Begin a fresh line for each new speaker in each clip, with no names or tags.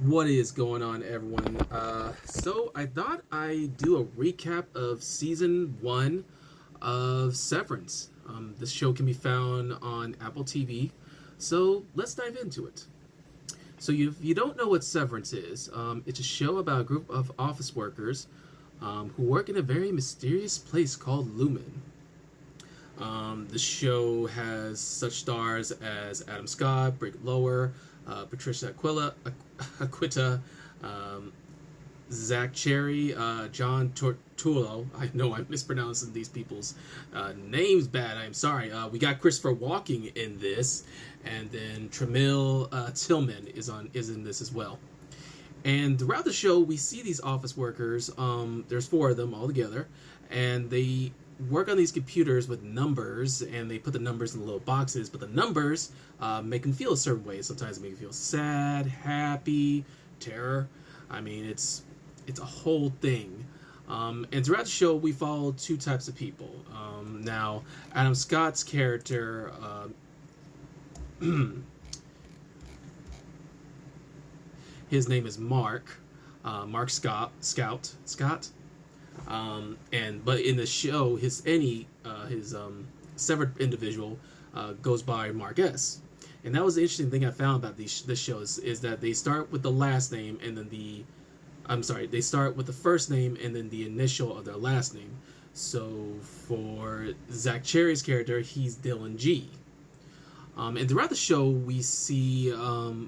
What is going on, everyone? So I thought I'd do a recap of season one of Severance. This show can be found on Apple TV, so let's dive into it. So if you don't know what Severance is, it's a show about a group of office workers who work in a very mysterious place called Lumen. The show has such stars as Adam Scott, Britt Lower, Patricia Aquita, um, Zach Cherry, John Tortulo. I know I'm mispronouncing these people's names bad. I'm sorry. We got Christopher Walking in this, and then Tremil Tillman is in this as well. And throughout the show, we see these office workers. There's four of them all together, and they work on these computers with numbers, and they put the numbers in little boxes. But the numbers make them feel a certain way. Sometimes they make you feel sad, happy, terror. I mean, it's a whole thing. And throughout the show, we follow two types of people. Now, Adam Scott's character. His name is Mark. Mark Scott. And but in the show, his severed individual goes by Mark S. And that was the interesting thing I found about this show is that they start with the last name and then they start with the first name and then the initial of their last name. So for Zach Cherry's character, he's Dylan G. And throughout the show, we see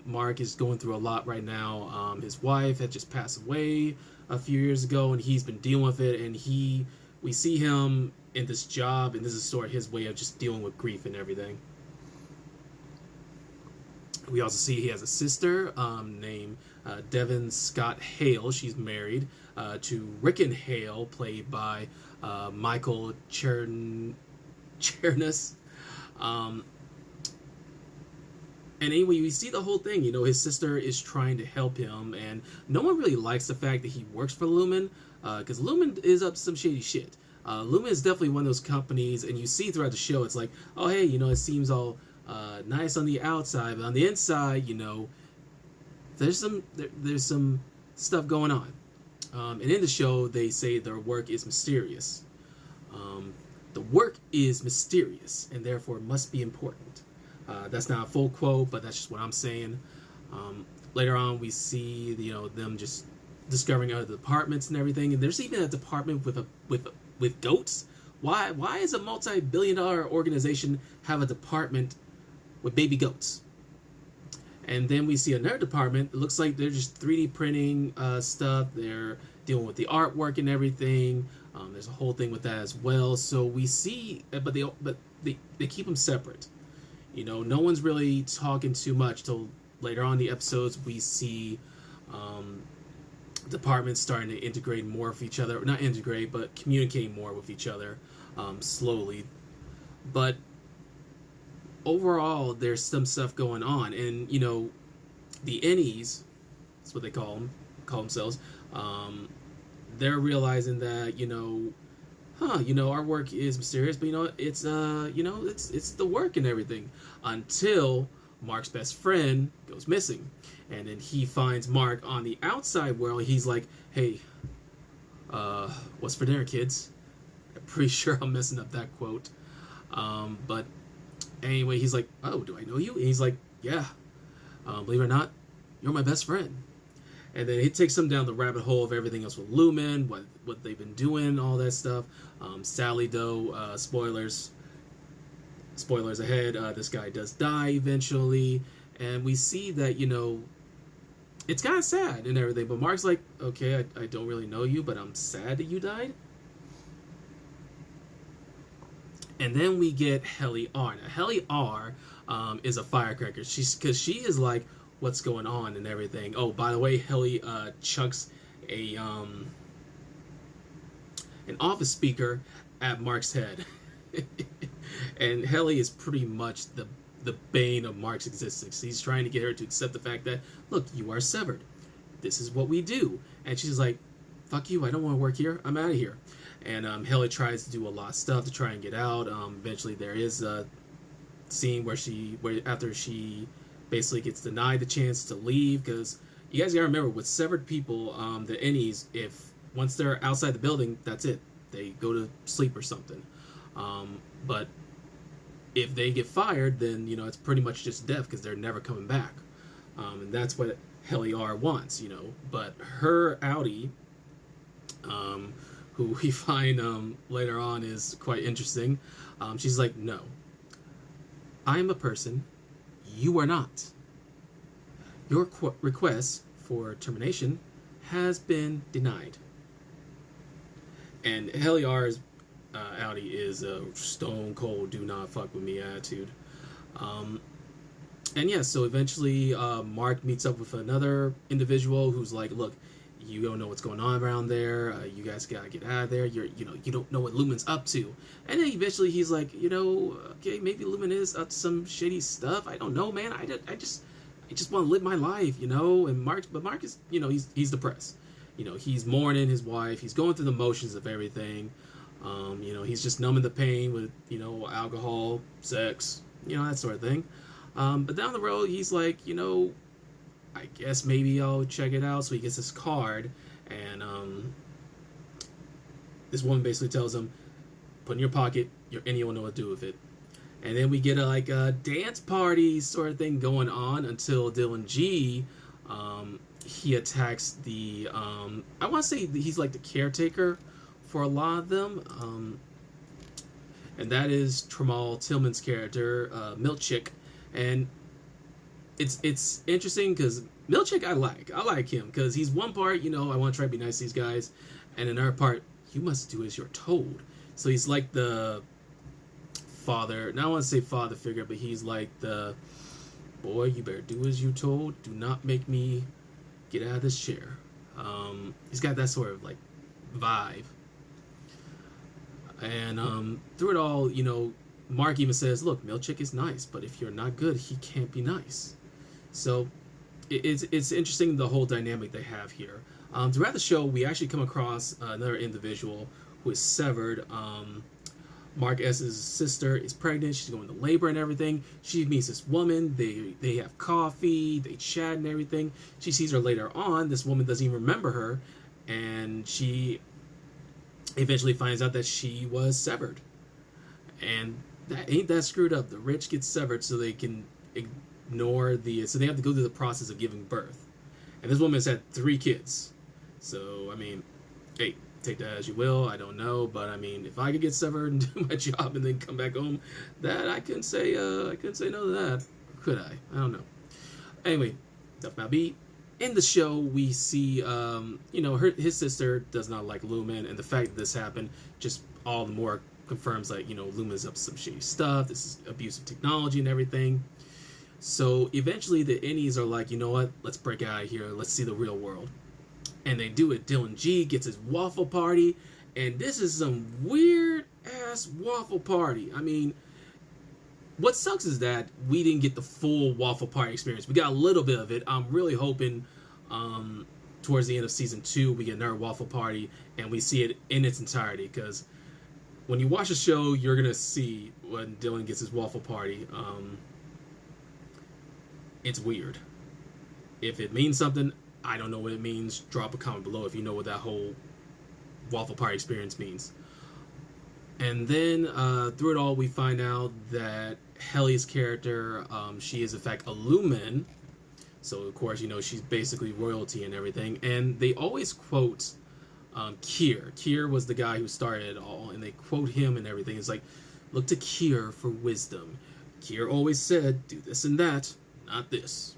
Mark is going through a lot right now. His wife had just passed away a few years ago, and he's been dealing with it. And we see him in this job, and this is sort of his way of just dealing with grief and everything. We also see he has a sister named Devin Scott Hale. She's married to Rickon Hale, played by Michael Chernis. And anyway, we see the whole thing. You know, his sister is trying to help him, and no one really likes the fact that he works for Lumen, because Lumen is up to some shady shit. Lumen is definitely one of those companies, and you see throughout the show, it's like, oh hey, you know, it seems all nice on the outside, but on the inside, you know, there's some stuff going on. And in the show, they say their work is mysterious. The work is mysterious, and therefore must be important. That's not a full quote, but that's just what I'm saying. Later on, we see them just discovering other departments and everything, and there's even a department with goats. Why is a multi-billion-dollar organization have a department with baby goats? And then we see another department. It looks like they're just 3D printing stuff. They're dealing with the artwork and everything. There's a whole thing with that as well. So we see, but they keep them separate. You know, no one's really talking too much till later on in the episodes. We see departments starting to integrate more with each other. Not integrate, but communicate more with each other slowly. But overall, there's some stuff going on. And, you know, the Ennies, that's what they call themselves, they're realizing that, our work is mysterious, but it's it's the work and everything, until Mark's best friend goes missing, and then he finds Mark on the outside world. He's like, hey, what's for dinner, kids? I'm pretty sure I'm messing up that quote, but anyway, he's like, oh, do I know you? And he's like, yeah, believe it or not, you're my best friend. And then it takes them down the rabbit hole of everything else with Lumen, what they've been doing, all that stuff. Sadly, though, spoilers ahead, this guy does die eventually. And we see that, it's kind of sad and everything. But Mark's like, okay, I don't really know you, but I'm sad that you died. And then we get Helly R. Now, Helly R is a firecracker. Because she is like, what's going on and everything. Oh, by the way, Helly chucks an office speaker at Mark's head. And Helly is pretty much the bane of Mark's existence. He's trying to get her to accept the fact that, look, you are severed. This is what we do. And she's like, fuck you, I don't want to work here. I'm out of here. And Helly tries to do a lot of stuff to try and get out. Eventually there is a scene where after she basically gets denied the chance to leave because You guys gotta remember, with severed people, the innies, if once they're outside the building, that's it. They go to sleep or something. But if they get fired, then it's pretty much just death because they're never coming back. And that's what Heliar wants, But her Audi, who we find later on is quite interesting. She's like, no, I am a person, you are not. Your request for termination has been denied. And Heliar's Audi is a stone cold, do not fuck with me attitude. And yeah, so eventually Mark meets up with another individual who's like, look, you don't know what's going on around there. You guys gotta get out of there. You don't know what Lumen's up to. And then eventually he's like, okay, maybe Lumen is up to some shady stuff. I don't know, man. I just want to live my life, And Mark is, he's depressed. He's mourning his wife. He's going through the motions of everything. He's just numbing the pain with, alcohol, sex, that sort of thing. But down the road, he's like, I guess maybe I'll check it out. So he gets this card, and this woman basically tells him, put in your pocket, your innie will know what to do with it. And then we get a dance party sort of thing going on until Dylan G, he attacks the, I want to say he's like the caretaker for a lot of them. And that is Tramal Tillman's character, Milchick. And it's interesting because Milchick I like him because he's one part, I want to try to be nice to these guys, and another part, you must do as you're told. So he's like the father, now I want to say father figure, but he's like the boy, you better do as you told, do not make me get out of this chair. He's got that sort of like vibe. And through it all, Mark even says, look, Milchick is nice, but if you're not good, he can't be nice. So it's interesting, the whole dynamic they have here. Throughout the show, we actually come across another individual who is severed. Mark S.'s sister is pregnant. She's going to labor and everything. She meets this woman. They have coffee. They chat and everything. She sees her later on. This woman doesn't even remember her. And she eventually finds out that she was severed. And that screwed up. The rich get severed so they can ignore so they have to go through the process of giving birth. And this woman has had 3 kids. So, I mean, hey, take that as you will. I don't know, but I mean, if I could get severed and do my job and then come back home, that I couldn't say no to that, could I? I don't know. Anyway, Duff Malby. In the show, we see, his sister does not like Lumen, and the fact that this happened just all the more confirms, like, Lumen's up to some shady stuff. This is abuse of technology and everything. So eventually, the innies are like, you know what? Let's break out of here. Let's see the real world. And they do it. Dylan G gets his waffle party, and this is some weird ass waffle party. I mean, what sucks is that we didn't get the full waffle party experience. We got a little bit of it. I'm really hoping towards the end of season 2 we get another waffle party and we see it in its entirety, because when you watch the show, you're gonna see when Dylan gets his waffle party. It's weird. If it means something, I don't know what it means. Drop a comment below if you know what that whole waffle party experience means. And then through it all, we find out that Helly's character, she is in fact a Lumen. So of course, she's basically royalty and everything. And they always quote Kier. Kier was the guy who started it all, and they quote him and everything. It's like, look to Kier for wisdom. Kier always said, do this and that, not this.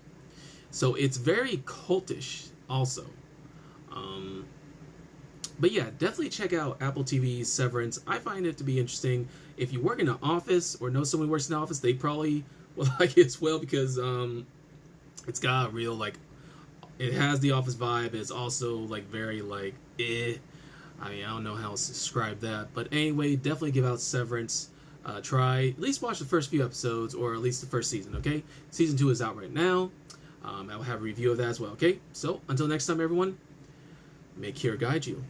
So it's very cultish also. But yeah, definitely check out Apple TV's Severance. I find it to be interesting. If you work in an office or know someone who works in an office, they probably will like it as well, because it's got a real, like, it has the office vibe. It's also like very like I mean, I don't know how else to describe that. But anyway, definitely give out Severance. Try at least watch the first few episodes, or at least the first season, okay? Season 2 is out right now. I will have a review of that as well, okay? So, until next time, everyone, may Kier guide you.